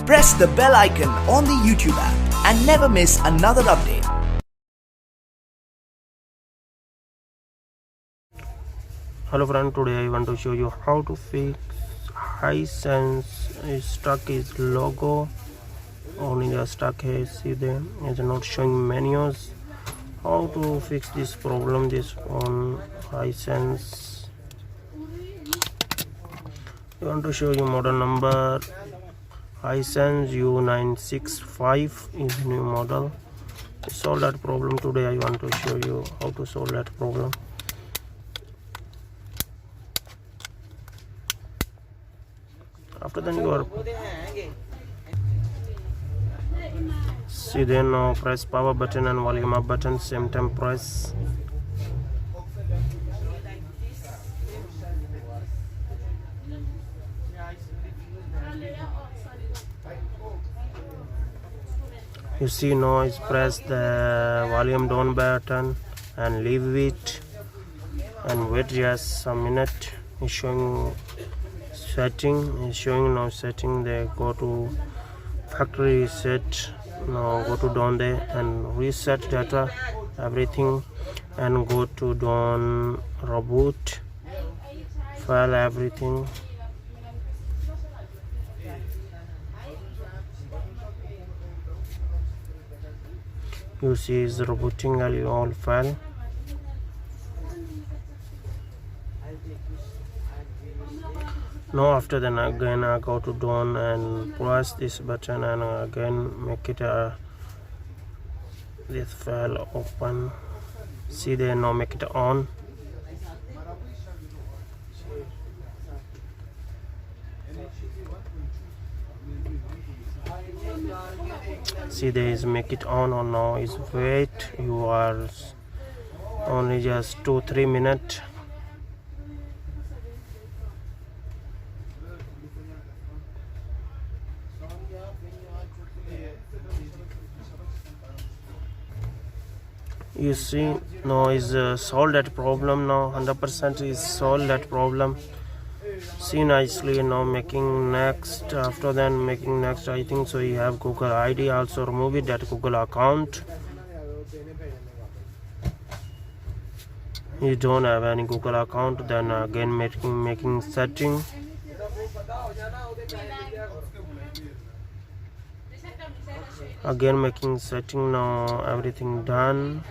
Press the bell icon on the YouTube app and never miss another update. Hello friend, today I want to show you how to fix Hisense is stuck is logo only the stuck is see them is not showing menus. How to fix this problem this on Hisense. I want to show you model number Hisense U965 is new model. To solve that problem today I want to show you how to solve that problem. After then you are see then now press power button and volume up button same time press. You see now is press the volume down button and leave it and wait just a minute. It's showing setting, is showing now setting. They go to factory reset, now go to down there and reset data everything and go to down reboot file everything. You see is rebooting all file. Now after then again I go to down and press this button and again make it this file open. See there now make it on. See there is make it on or now is wait. You are only just 2-3 minutes. You see now is solved that problem now 100% is solved that problem. See nicely now making next. After then making next I think so you have Google ID also remove it that Google account. You don't have any Google account then again making setting. Again making setting now everything done.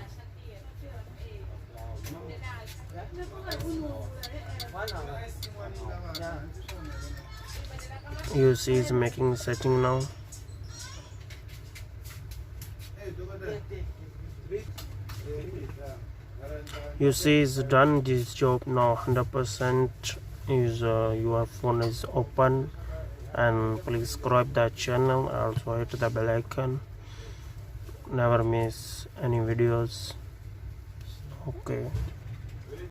You see is making setting now. You see is done this job now 100% is your phone is open. And please subscribe that channel, also hit the bell icon, never miss any videos. Okay.